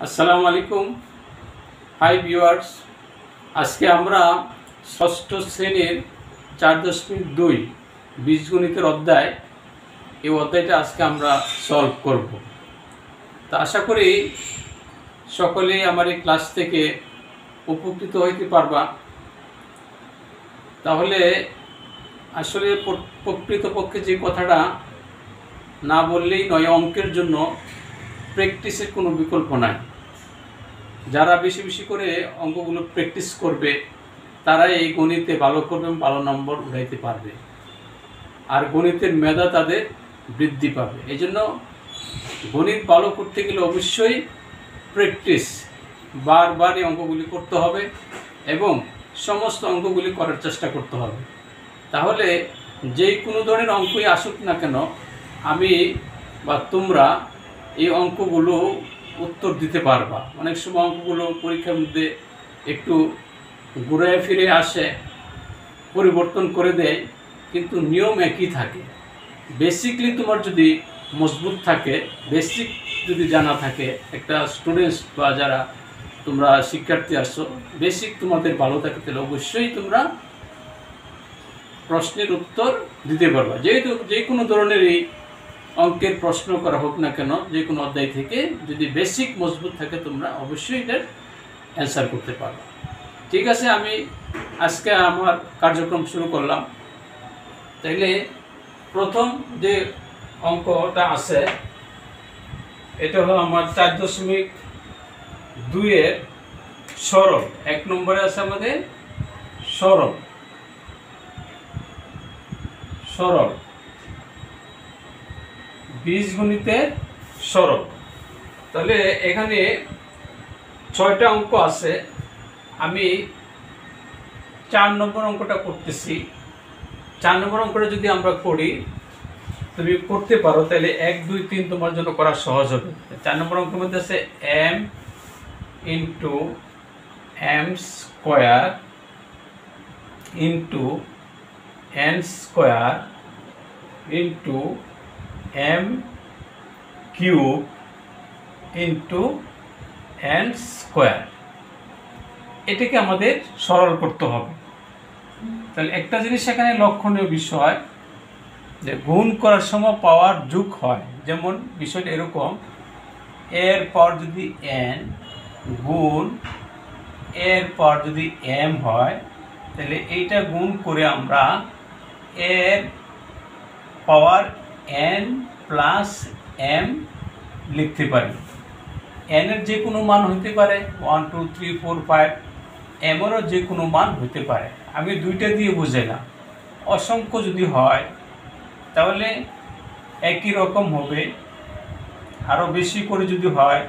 আসসালামু আলাইকুম। Hi viewers, আজকে আমরা ষষ্ঠ শ্রেণীর 4.2 বীজগণিতের অধ্যায়, এই অধ্যায়টা আজকে আমরা সলভ করব। তা আশা করি সকলেই আমার এই ক্লাস থেকে উপকৃত হইতে পারবা। তাহলে আসলে প্রকৃতপক্ষে যে কথাটা না বললেই নয়, অঙ্কের জন্য প্র্যাকটিসের কোনো বিকল্প নাই। যারা বেশি বেশি করে অঙ্কগুলো প্র্যাকটিস করবে তারা এই গণিতে ভালো করবে, ভালো নম্বর উঠাইতে পারবে, আর গণিতের মেধা তাদের বৃদ্ধি পাবে। এই জন্য গণিত ভালো করতে গেলে অবশ্যই প্র্যাকটিস, বারবার এই অঙ্কগুলি করতে হবে এবং সমস্ত অঙ্কগুলি করার চেষ্টা করতে হবে। তাহলে যে কোনো ধরনের অঙ্কই আসুক না কেন, আমি বা তোমরা এই অঙ্কগুলো উত্তর দিতে পারবা। অনেক সময় অঙ্কগুলো পরীক্ষার মধ্যে একটু ঘুরে ফিরে আসে, পরিবর্তন করে দেয়, কিন্তু নিয়ম একই থাকে। বেসিকলি তোমার যদি মজবুত থাকে, বেসিক যদি জানা থাকে, একটা স্টুডেন্টস বা যারা তোমরা শিক্ষার্থী আসছো, বেসিক তোমাদের ভালো থাকে, তাহলে অবশ্যই তোমরা প্রশ্নের উত্তর দিতে পারবা। যেহেতু যে কোনো ধরনেরই অঙ্কের প্রশ্ন করা হোক না কেন, যে কোনো অধ্যায় থেকে যদি বেসিক মজবুত থাকে, তোমরা অবশ্যই এটার অ্যান্সার করতে পারবে। ঠিক আছে, আমি আজকে আমার কার্যক্রম শুরু করলাম। তাইলে প্রথম যে অঙ্কটা আছে, এটা হলো আমার 4.2 এর সরল। 1 নম্বরে আছে আমাদের সরল সরল বীজগণিতের সরল। তাহলে এখানে 6টা অঙ্ক আছে। আমি 4 নম্বর অঙ্কটা করতেছি। 4 নম্বর অঙ্কটা যদি আমরা করি, তুমি করতে পারো, তাহলে 1, 2, 3 তোমার জন্য করা সহজ হবে। 4 নম্বর অঙ্কের মধ্যে আছে m into m square into n square into m cube into n square. এটাকে আমাদের সরল করতে হবে। তাহলে একটা জিনিস এখানে লক্ষণীয় বিষয়, যে গুণ করার সময় পাওয়ার যোগ হয়। যেমন বিষয়টা এরকম, এর পর যদি n গুণ এর পর যদি m হয়, তাহলে এইটা গুণ করে আমরা এর পাওয়ার n প্লাস m লিখতে পারি। n এর যে কোনো মান হতে পারে, 1, 2, 3, 4, 5, এমনও যে কোনো মান হতে পারে। আমি দুইটা দিয়ে বুঝাইলাম। অসংখ্য যদি হয় তাহলে একই রকম হবে, আরো বেশি করে যদি হয়,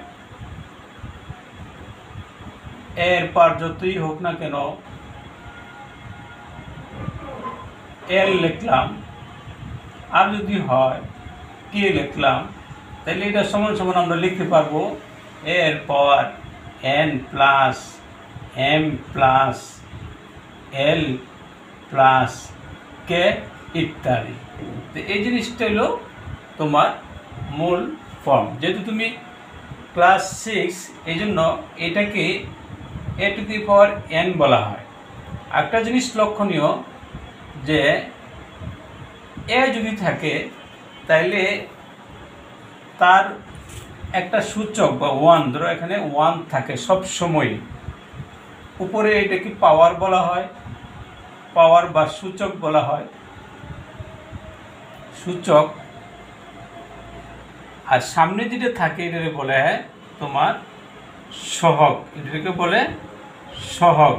এর পর যতই হোক না কেন l লিখলাম, আর যদি হয় k লিখলাম, তাহলে এটা সমান সমান আমরা লিখতে পারবো এর পাওয়ার n plus m plus l plus k ইত্যাদি। তো এই জিনিসটা হলো তোমার মূল ফর্ম। যেহেতু তুমি ক্লাস 6, এই জন্য এটাকে a to the power n বলা হয়। একটা জিনিস লক্ষণীয়, যে এ যদি থাকে তাইলে তার একটা সূচক বা 1, ধরো এখানে 1 থাকে সব সময় উপরে, এটাকে পাওয়ার বলা হয়, পাওয়ার বা সূচক বলা হয়, সূচক। আর সামনে যেটা থাকে এটাকে বলে তোমার সহগ, এটাকে বলে সহগ,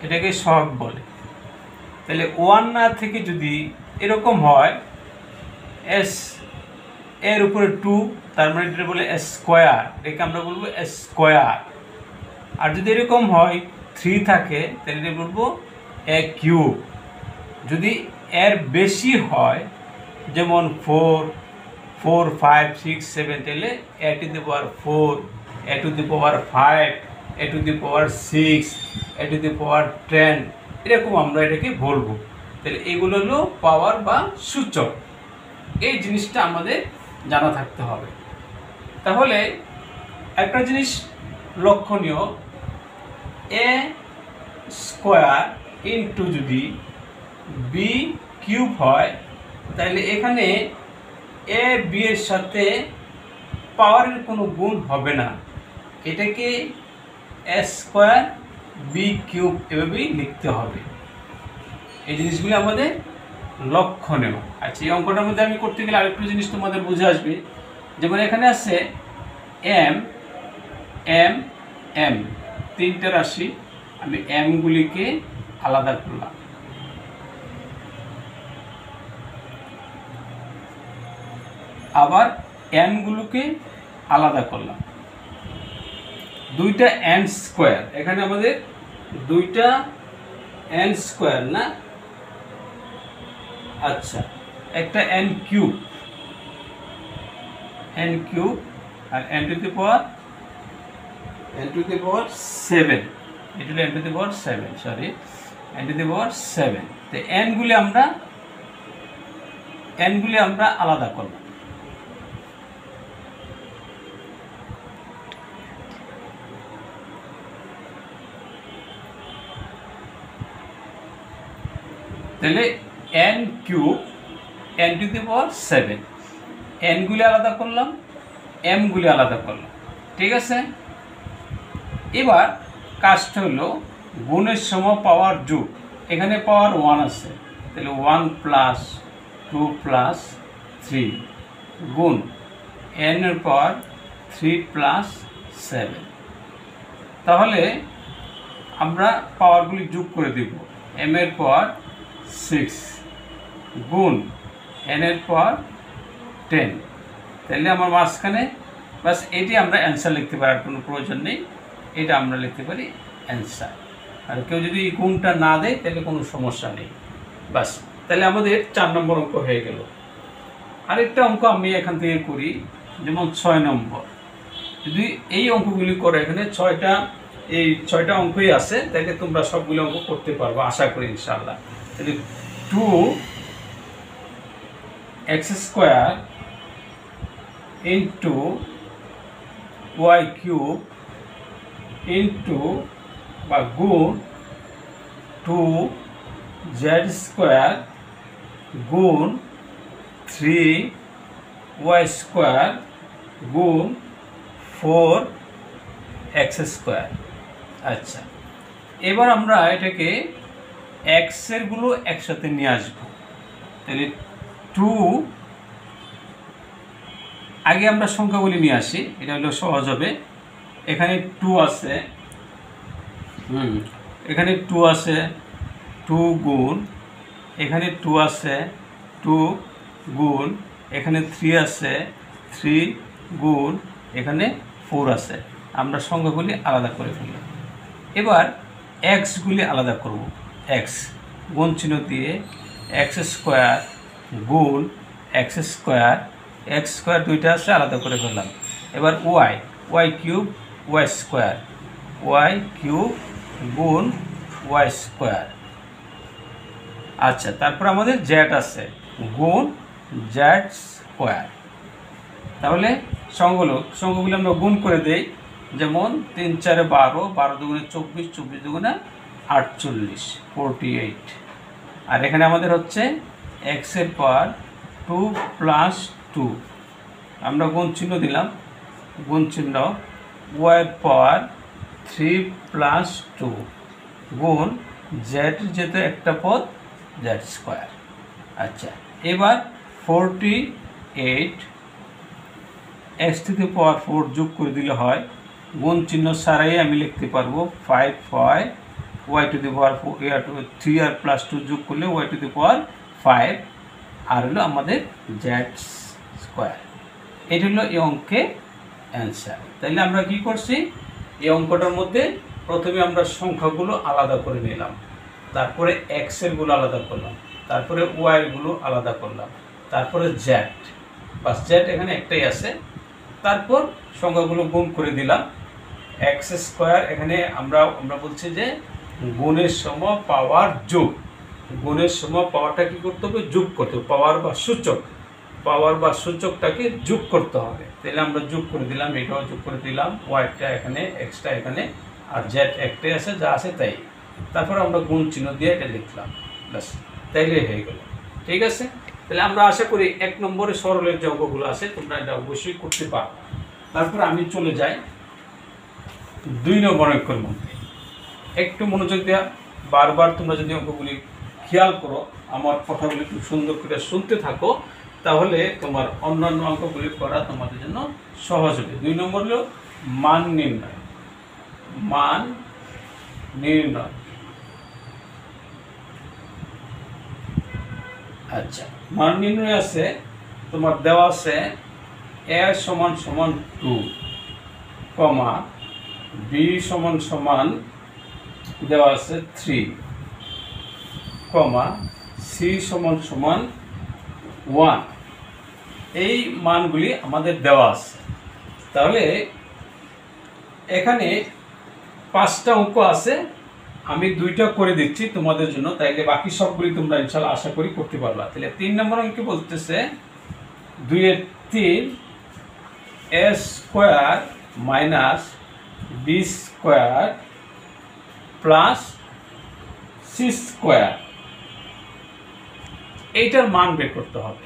এটাকে সহগ বলে। তাহলে 1 না থেকে যদি এরকম হয়, s এর উপরে 2, তার মানে এটা বলে স্কোয়ার, এটাকে আমরা বলবো স্কোয়ার। আর যদি এরকম হয় 3 থাকে, তাহলে এটা বলবো a কিউব। যদি এর বেশি হয়, যেমন 4, 5, 6, 7, তাহলে a to the power 4, a to the power 5, a to the power 6, a to the power 10, এরকম আমরা এটাকে বলবো। তাহলে এগুলো হলো পাওয়ার বা সূচক। এই জিনিসটা আমাদের জানা থাকতে হবে। তাহলে একটা জিনিস লক্ষণীয়, এ স্কোয়ার ইন্টু যদি বি কিউব হয়, তাহলে এখানে এ বি এর সাথে পাওয়ারের কোনো গুণ হবে না, এটাকে এ স্কোয়ার বি কিউব এভাবেই লিখতে হবে। এই জিনিসগুলি আমাদের লক্ষণীয়। আচ্ছা, এই অঙ্কটার মধ্যে আমি করতে গেলে আরেকটু জিনিস তোমাদের বুঝে আসবে। যেমন এখানে আছে এম এম এম, তিনটে রাশি, আমি এমগুলিকে আলাদা করলাম। আবার এনগুলোকে আলাদা করলাম। দুইটা এন স্কোয়ার, এখানে আমাদের দুইটা এন স্কোয়ার না, আচ্ছা, একটা এন কিউব আর এন টু দি পাওয়ার 7, এটা হলো n to the power 7, sorry, n to the power 7। তো এনগুলি আমরা আলাদা করলাম। তাহলে n cube n to the power 7, এনগুলি আলাদা করলাম, এমগুলি আলাদা করলাম, ঠিক আছে। এবার কাজটা হলো গুণের সময় পাওয়ার যোগ, এখানে পাওয়ার 1 আছে, তাহলে 1 প্লাস 2 প্লাস 3 গুণ এন এর পাওয়ার 3 প্লাস 7। তাহলে আমরা পাওয়ারগুলি যোগ করে দেব, এম এর পাওয়ার 6 গুণ এন এর পাওয়ার 10। তাহলে আমার মাঝখানে বাস এটি আমরা অ্যান্সার লিখতে পারি, আর কোনো প্রয়োজন নেই, এটা আমরা লিখতে পারি অ্যান্সার। আর কেউ যদি গুণটা না দেয় তাহলে কোনো সমস্যা নেই, বাস। তাহলে আমাদের 4 নম্বর অঙ্ক হয়ে গেল। আরেকটা অঙ্ক আমি এখান থেকে করি, যেমন 6 নম্বর। যদি এই অঙ্কগুলি করো, এখানে 6টা অঙ্কই আছে, তাহলে তোমরা সবগুলো অঙ্ক করতে পারবো আশা করি ইনশাআল্লাহ। তাহলে 2x square into y cube into বা গুণ 2z স্কোয়ার গুণ 3y স্কোয়ার গুণ 4x স্কোয়ার। আচ্ছা, এবার আমরা এটাকে এক্সের গুলো একসাথে নিয়ে আসবো। তাহলে 2, আগে আমরা সংখ্যাগুলি নিয়ে আসি, এটা হলো সহজ হবে। এখানে 2 আছে, এখানে 2 আছে, 2 গুণ, এখানে 2 আছে, 2 গুণ, এখানে 3 আছে, 3 গুণ, এখানে 4 আছে। আমরা সংখ্যাগুলি আলাদা করে ফেললাম। এবার এক্সগুলি আলাদা করব। এক্স গুণ চিহ্ন দিয়ে এক্স স্কোয়ার গুণ এক্স স্কোয়ার, এক্স স্কোয়ার দুইটা আছে, আলাদা করে ফেললাম। এবার y cube y square, y cube গুণ ওয়াই স্কোয়ার। আচ্ছা, তারপর আমাদের জেড আছে, গুণ জেড স্কোয়ার। তাহলে সংখ্যাগুলো আমরা গুণ করে দেই, যেমন 3 4 12, 12 দুগুণে 24, 24 দুগুণে 48, 48। আর এখানে আমাদের হচ্ছে এক্স এর পাওয়ার 2 প্লাস 2, আমরা গুণ চিহ্ন দিলাম, গুণ চিহ্ন, ওয়াই এর পাওয়ার 3 প্লাস 2 গুণ জেড, যেহেতু একটা পদ, জেড স্কোয়ার। আচ্ছা, এবার 48 এক্স টু দি পাওয়ার 4 যোগ করে দিলে হয়, গুণ চিহ্ন ছাড়াই আমি লিখতে পারবো 5 ওয়াই টু দি পাওয়ার 3 আর প্লাস 2 যোগ করলে ওয়াই টু দি পাওয়ার 5, আর হলো আমাদের জেড স্কোয়ার। এটা হলো এই অঙ্কের অ্যান্সার। তাহলে আমরা কি করছি, এই অঙ্কটার মধ্যে প্রথমে আমরা সংখ্যাগুলো আলাদা করে নিলাম, তারপরে এক্সেরগুলো আলাদা করলাম, তারপরে ওয়াইগুলো আলাদা করলাম, তারপরে জেড, বাস জেড এখানে একটাই আছে। তারপর সংখ্যাগুলো গুণ করে দিলাম। এক্স স্কোয়ার, এখানে আমরা বলছি যে গুণের সময় পাওয়ার যোগ, গুণের সময় পাওয়ারটা কি করতে হবে, যোগ করতে হবে, পাওয়ার বা সূচক। পাওয়ার বা সূচকটাকে যোগ করতে হবে। তাহলে আমরা যোগ করে দিলাম, এটাও যোগ করে দিলাম, ওয়াইটা এখানে, এক্সটা এখানে, আর জেড একটাই আছে, যা আছে তাই। তারপর আমরা গুণ চিহ্ন দিয়ে এটা লিখলাম, ব্যাস, তাইলে হয়ে গেল। ঠিক আছে, তাহলে আমরা আশা করি 1 নম্বরে সরলের যে অঙ্কগুলো আছে তোমরা এটা অবশ্যই করতে পারো। তারপর আমি চলে যাই 2 নম্বর অঙ্কের মধ্যে। একটু মনোযোগ দেওয়া, বারবার তোমরা যদি অঙ্কগুলি খেয়াল করো, আমার কথাগুলি খুব সুন্দর করে শুনতে থাকো, তাহলে তোমার অন্যান্য অঙ্কগুলি করা তোমাদের জন্য সহজ হবে। 2 নম্বর হলো মান নির্ণয়। মান নির্ণয়। আচ্ছা, মান নির্ণয় আছে তোমার দেওয়া আছে a সমান সমান 2, কমা b সমান সমান দেওয়া আছে 3, কমা c সমান সমান 1। এই মানগুলি আমাদের দেওয়া আছে। তাহলে এখানে 5টা অঙ্ক আছে, আমি 2টা করে দিচ্ছি তোমাদের জন্য, তাইলে বাকি সবগুলি তোমরা ইনশাআল্লাহ আশা করি করতে পারবা। তাহলে 3 নম্বর অঙ্কে বলতেছে 2 এর 3 a square minus b square plus c square, এইটার মান বের করতে হবে।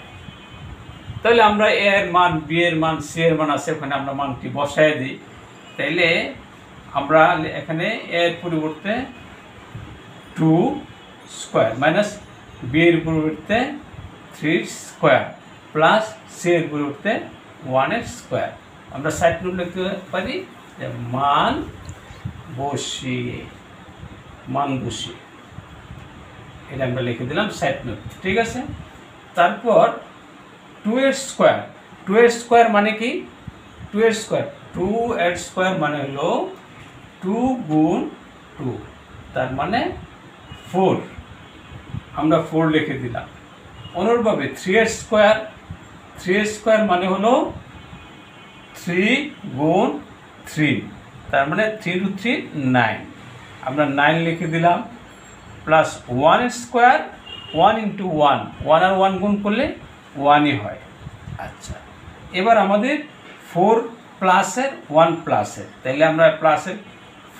তাহলে আমরা a এর মান, b এর মান, c এর মান আছে, ওখানে আমরা মানটি বসায় দিই। তাইলে আমরা এখানে a এর পরিবর্তে 2 স্কয়ার মাইনাস b এর পরিবর্তে 3 স্কয়ার প্লাস c এর পরিবর্তে 1 এর স্কয়ার, আমরা সাইড নোট লিখতে পারি যে মান বসিয়ে, এটা আমরা লিখে দিলাম সাইড নোট। ঠিক আছে, তারপর 2 এর স্কয়ার। 2 এর স্কয়ার মানে কি? 2 এর স্কয়ার, 2 এর স্কয়ার মানে হলো 2 গুণ 2, তার মানে 4, আমরা 4 লিখে দিলাম। অনুরূপভাবে 3 এর স্কয়ার, 3 এর স্কয়ার মানে হলো 3 গুণ 3, তার মানে 3 × 3 9, আমরা 9 লিখে দিলাম। প্লাস 1 এর স্কয়ার, 1 × 1, 1 আর 1 গুণ করলে 1ই হয়। আচ্ছা, এবার আমাদের 4 প্লাসের 1 প্লাসের, তাইলে আমরা প্লাসের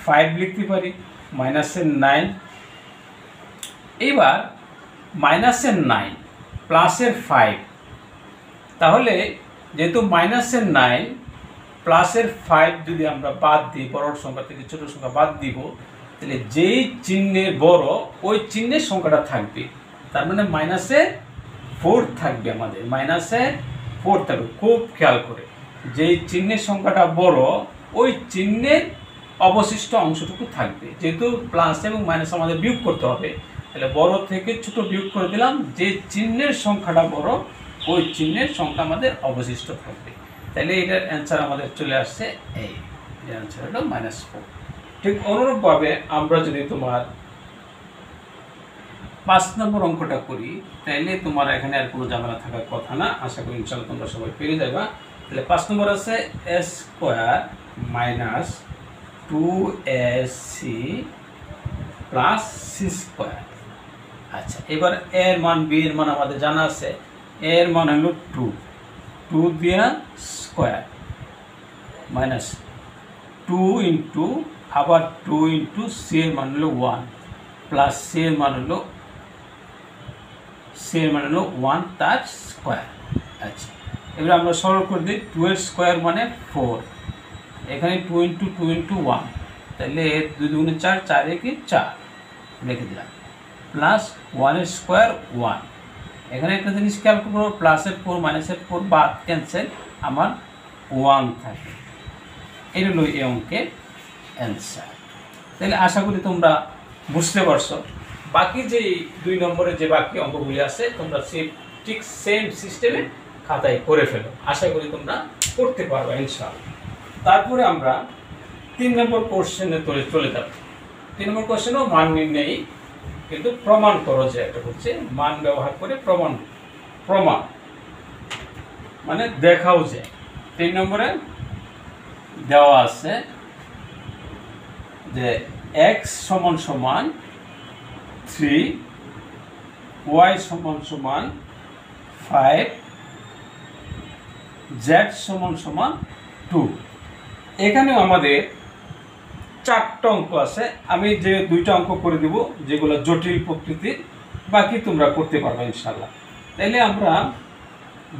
5 লিখতে পারি, মাইনাসের 9। এবার মাইনাসের 9 প্লাসের 5, তাহলে যেহেতু মাইনাসের 9 প্লাসের 5 যদি আমরা বাদ দিই, বড় সংখ্যা থেকে ছোট সংখ্যা বাদ দিব, তাহলে যেই চিহ্নের বড় ওই চিহ্নের সংখ্যাটা থাকবে, তার মানে মাইনাসে 4 থাকবে, আমাদের মাইনাসে 4 থাকবে। খুব খেয়াল করে, যেই চিহ্নের সংখ্যাটা বড় ওই চিহ্নের অবশিষ্ট অংশটুকু থাকবে। যেহেতু প্লাস এবং মাইনাস আমাদের বিয়োগ করতে হবে, তাহলে বড় থেকে ছোট বিয়োগ করে দিলাম, যে চিহ্নের সংখ্যাটা বড় ওই চিহ্নের সংখ্যা আমাদের অবশিষ্ট থাকবে। তাহলে এটার অ্যান্সার আমাদের চলে আসছে এই, এর অ্যান্সার হলো -4। ঠিক অনুরূপভাবে আমরা যদি তোমার 5 নম্বর অঙ্কটা করি, তাইলে তোমার এখানে আর কোনো ঝামেলা থাকার কথা না, আশা করি ইনশাআল্লাহ তোমরা সবাই পেরে যাবা। তাহলে 5 নম্বর আছে a square minus 2ac plus c square. আচ্ছা, এবার a এর মান, b এর মান আমাদের জানা আছে। a এর মান হলো 2 দিয়া স্কয়ার মাইনাস 2 ইন্টু আবার 2 ইন্টু c এর মান হলো 1 প্লাস c এর মান হলো 1 তার স্কয়ার। আচ্ছা, এবার আমরা সরল করে দিই, 2 এর স্কয়ার মানে 4, এখানে 2 ইন্টু 2 ইন্টু 1, তাহলে 2 2 4, 4 1 4 লিখে দিলাম, প্লাস 1 এর স্কয়ার 1। এখানে একটা জিনিস খেয়াল করবো, প্লাসের 4 মাইনাসের 4 বাদ ক্যান্সেল, আমার 1 থাকে। এই হলো এই অঙ্কের অ্যান্সার। তাহলে আশা করি তোমরা বুঝতে পারছো। বাকি যে 2 নম্বরে যে বাকি অঙ্কগুলি আছে তোমরা ঠিক সেম সিস্টেমে খাতায় করে ফেলো, আশা করি তোমরা করতে পারবে ইনশাআল্লাহ। তারপরে আমরা 3 নম্বর কোশ্চেনে চলে যাব। 3 নম্বর কোশ্চেনও মান নির্ণয়, কিন্তু প্রমাণ করো, যে একটা হচ্ছে মান ব্যবহার করে প্রমাণ মানে দেখাও। যে 3 নম্বরে দেওয়া আছে যে x সমান সমান 3, y সমান সমান 5, জেড সমান সমান 2। এখানেও আমাদের 4টা অঙ্ক আছে, আমি যে 2টা অঙ্ক করে দেব যেগুলো জটিল প্রকৃতির, বাকি তোমরা করতে পারবে ইনশাআল্লাহ। তাইলে আমরা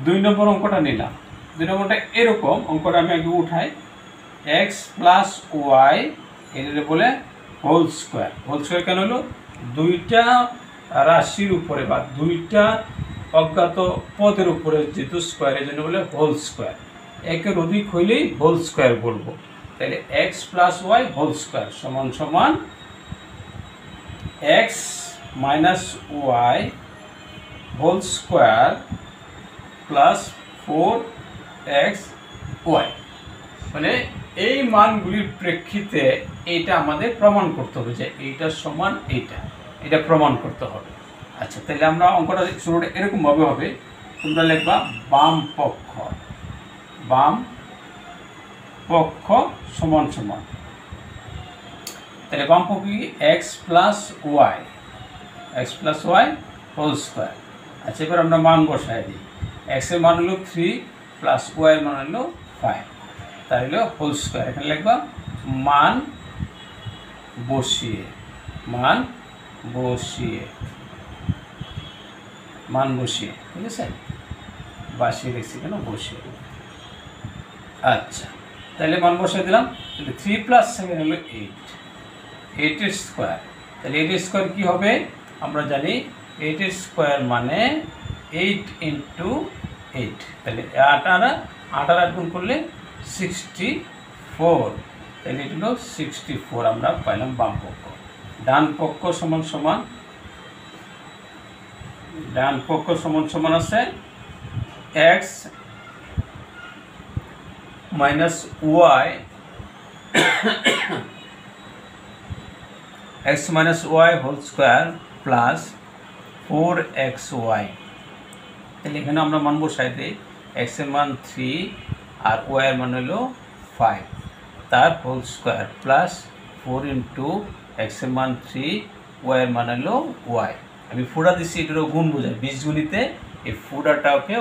2 নম্বর অঙ্কটা নিলাম। 2 নম্বরটা এরকম, অঙ্কটা আমি আগে উঠাই। x প্লাস ওয়াই এটা বলে হোল স্কোয়ার। হোল স্কোয়ার কেন হলো? 2টা রাশির উপরে বা 2টা অজ্ঞাত পদের উপরে যেহেতু স্কোয়ার, এই জন্য বলে হোল স্কোয়ার। একের অধিক হইলেই হোল স্কোয়ার বলবো। তাহলে x plus y whole square সমান সমান x minus y whole square plus 4x y. মানে এই মানগুলির প্রেক্ষিতে এইটা আমাদের প্রমাণ করতে হবে যে এইটার সমান এটা প্রমাণ করতে হবে। আচ্ছা, তাহলে আমরা অঙ্কটা শুরুটা এরকমভাবে হবে, তোমরা লিখবা বাম পক্ষ সমান সমান, তাহলে বাম পক্ষ কি x plus y whole square. আচ্ছা, এবার আমরা মান বসাই দিই। x এর মান হলো 3 প্লাস ওয়াই এর মান হলো 5, তাহলে হোল স্কোয়ার। এখানে লিখবা মান বসিয়ে ঠিক আছে, বাসিয়ে লিখছি কেন, বসিয়ে। আচ্ছা, তাহলে মান বসিয়ে দিলাম। তাহলে 3 প্লাস 7 হলো 8 এর স্কোয়ার। তাহলে 8 এর স্কোয়ার কী হবে? আমরা জানি 8 এর স্কোয়ার মানে 8 ইন্টু 8। তাহলে 8 গুণ করলে 64, তাহলে এটা হলো 64 আমরা পাইলাম বাম পক্ষ। ডান পক্ষ সমান সমান আছে x minus y whole square plus 4xy। তাহলে এখানে আমরা মান বসাই দিই। x এর মান 3 আর ওয়াই এর মান হলো 5, তার whole square plus 4 into x এর মান 3, ওয়াই এর মান হলো ওয়াই। আমি ফুটা দিচ্ছি, এটারও গুণ বোঝায়। বীজগণিতে এই ফুটাটাকে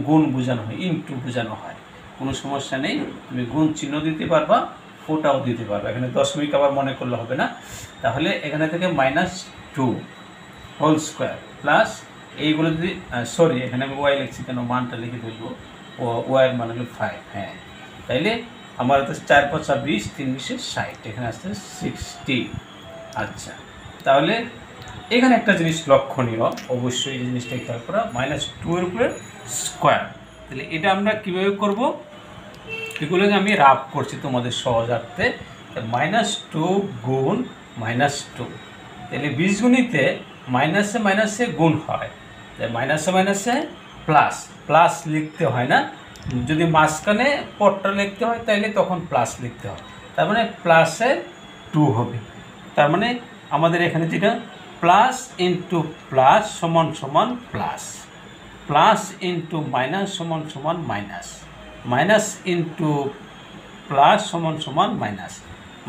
গুণ বোঝানো হয়, ইন্টু বোঝানো হয়, কোনো সমস্যা নেই। তুমি গুণ চিহ্ন দিতে পারবা, ফোটাও দিতে পারবা, এখানে দশমিক আবার মনে করলে হবে না। তাহলে এখানে থেকে -2 হোল স্কোয়ার প্লাস এইগুলো যদি এখানে আমি ওয়াই লিখছি কেন, মানটা লিখে ফেলবো। ওয়াইয়ের মান হলো 5। হ্যাঁ, তাইলে আমার তো 4 × 5 = 20, 3 × 60, এখানে আসছে 60। আচ্ছা, তাহলে এখানে একটা জিনিস লক্ষণীয়, অবশ্যই এই জিনিসটা খেয়াল করা, -2 এর উপরে স্কোয়ার। তাহলে এটা আমরা কীভাবে করব? এগুলোকে আমি রাফ করছি তোমাদের সহজার্থে। -2 গুণ -2, তাহলে বীজগণিতে মাইনাসে গুণ হয়, তাই মাইনাসে প্লাস লিখতে হয় না। যদি মাঝখানে পদটা লিখতে হয় তাহলে তখন প্লাস লিখতে হয়। তার মানে +2 হবে। তার মানে আমাদের এখানে যেটা প্লাস ইন্টু প্লাস সমান সমান প্লাস, প্লাস ইন্টু মাইনাস সমান সমান মাইনাস, মাইনাস ইন্টু প্লাস সমান সমান মাইনাস,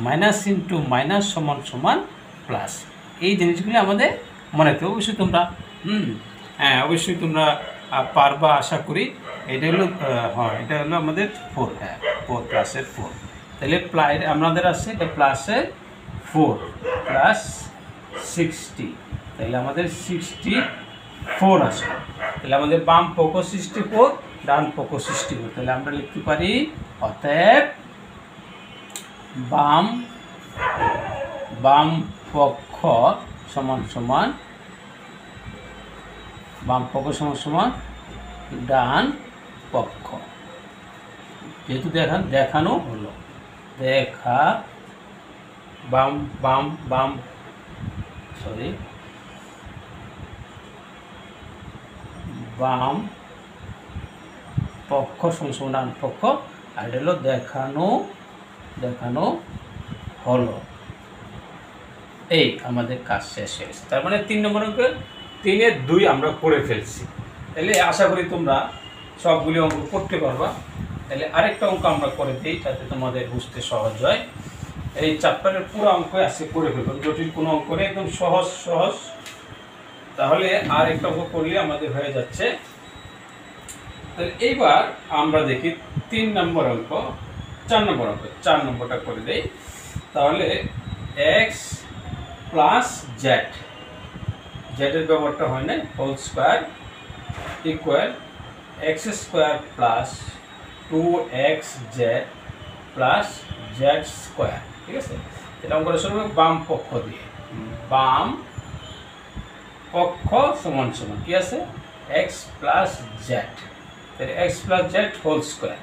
মাইনাস ইন্টু মাইনাস সমান সমান প্লাস। এই জিনিসগুলি আমাদের মনে রাখতে হবে। অবশ্যই তোমরা পারবা আশা করি। এটা হলো এটা হলো আমাদের 4, 4 + 4। তাহলে আমাদের আছে এটা +4 প্লাস 60, তাহলে আমাদের 64 আসে। তাহলে আমাদের বাম পক্ষ 64, ডান পক্ষ 64। তাহলে আমরা লিখতে পারি অতএব বাম পক্ষ সমান সমান ডান পক্ষ। যেহেতু দেখানো হলো, বাম পক্ষ সমান ডান পক্ষ, আর এটা হলো দেখানো হলো। এই আমাদের কাজ শেষ হয়েছে। তার মানে 3 নম্বর অঙ্কে 3 এর 2 আমরা করে ফেলছি। তাহলে আশা করি তোমরা সবগুলি অঙ্ক করতে পারবা। তাহলে আরেকটা অঙ্ক আমরা করে দিই যাতে তোমাদের বুঝতে সহজ হয়। এই চ্যাপ্টারের পুরো অঙ্ক আছে করে ফেলবেন, জটিল কোনো অঙ্ক নেই, একদম সহজ। তাহলে আর একটা অঙ্ক করলে আমাদের হয়ে যাচ্ছে তাহলে এইবার আমরা দেখি 3 নম্বর অঙ্ক, 4 নম্বর অঙ্ক, 4 নম্বরটা করে দেই। তাহলে x প্লাস জেড, জেডের ব্যবহারটা হয় না, whole square equal x square plus 2xz plus z square. ঠিক আছে, এটা অঙ্কটা শুরু হবে বাম পক্ষ দিয়ে। বাম পক্ষ সমান সমান কি আছে, এক্স প্লাস জেড, তাহলে x plus z whole square.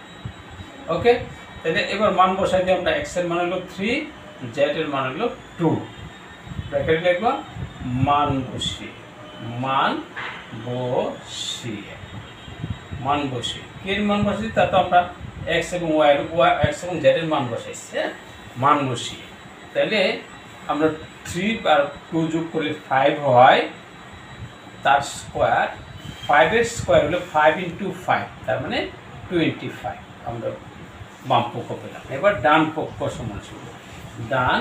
Okay, তাহলে এবার মান বসাই দিয়ে আমরা এক্স এর মান হলো 3, জেড এর মান হলো 2, ব্র্যাকেট লিখবা, মান বসিয়ে কি এর মান বসিয়ে, তা তো আমরা এক্স এবং এক্স এবং জেড এর মান বসাইছি। হ্যাঁ, মান বসিয়ে তাহলে আমরা 3 আর 2 যোগ করলে 5 হয়, তার স্কোয়ার, 5 এর স্কোয়ার হলো 5 × 5, তার মানে 25 আমরা বাম পক্ষ পেলাম। এবার ডান পক্ষ সমান সমান, ডান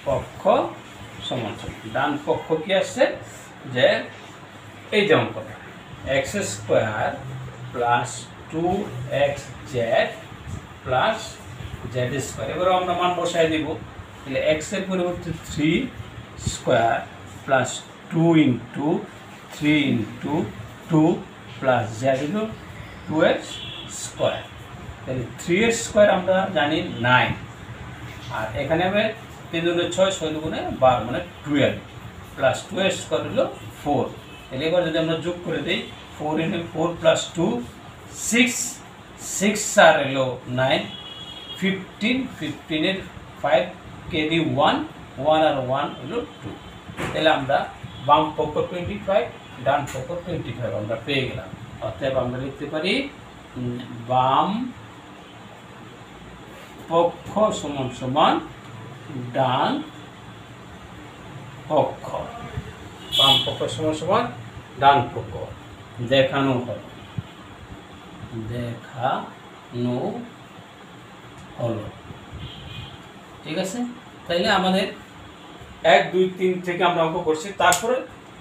পক্ষ সমান সমান, ডান পক্ষ কি আসছে, যে এই যে অঙ্কটা x square plus 2xz plus z square. এবারও আমরা মান বসাই দিব, তাহলে এক্স এর পরিবর্তে 3 স্কোয়ার প্লাস 2 × 3 × 2 প্লাস জেড হলো 2x স্কোয়ার। তাহলে 3 এর স্কোয়ার আমরা জানি 9, আর এখানে হবে 3 × 6, 6 × 12 মানে 12 প্লাস 2 এর স্কোয়ার হলো 4। তাহলে এবার যদি আমরা যোগ করে দিই, 4 × 4 প্লাস 2 6, 6 আর হলো 9, 15, 15 এর 5 কেডি 1, 1 আর 1 হলো 2। তাহলে আমরা বাম পক্ষ 25, ডান পক্ষ 25 আমরা পেয়ে গেলাম। অতএব আমরা লিখতে পারি বাম পক্ষ সমান সমান ডান পক্ষ, বাম পক্ষ সমান সমান ডান পক্ষ দেখানো হলো, ঠিক আছে। তাইলে আমাদের 1, 2, 3 থেকে আমরা অঙ্ক করছি। তারপরে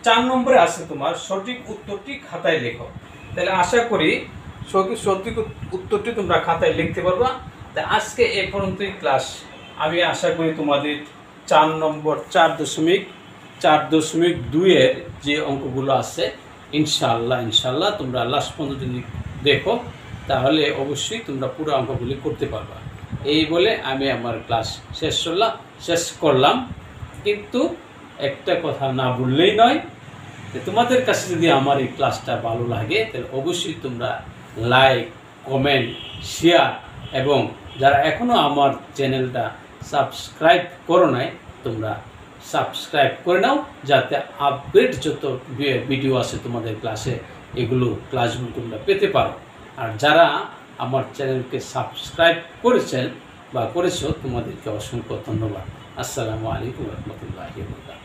4 নম্বরে আছে তোমার সঠিক উত্তরটি খাতায় লেখো। তাহলে আশা করি সঠিক উত্তরটি তোমরা খাতায় লিখতে পারবা। তা আজকে এ পর্যন্তই ক্লাস। আমি আশা করি তোমাদের 4 নম্বর 4.2 এর যে অঙ্কগুলো আছে ইনশাআল্লাহ তোমরা লাস্ট পর্যন্ত যদি দেখো তাহলে অবশ্যই তোমরা পুরো অঙ্কগুলি করতে পারবা। এই বলে আমি আমার ক্লাস শেষ করলাম। কিন্তু একটা কথা না বললেই নয়, যে তোমাদের কাছে যদি আমার এই ক্লাসটা ভালো লাগে তাহলে অবশ্যই তোমরা লাইক, কমেন্ট, শেয়ার এবং যারা এখনও আমার চ্যানেলটা সাবস্ক্রাইব করো নাই তোমরা সাবস্ক্রাইব করে নাও, যাতে আপডেট যত ভিডিও আছে তোমাদের ক্লাসগুলো তোমরা পেতে পারো। আর যারা আমার চ্যানেলকে সাবস্ক্রাইব করেছেন বা করেছো তোমাদেরকে অসংখ্য ধন্যবাদ। আসসালামু আলাইকুম ওয়া রাহমাতুল্লাহি ওয়া বারাকাতুহু।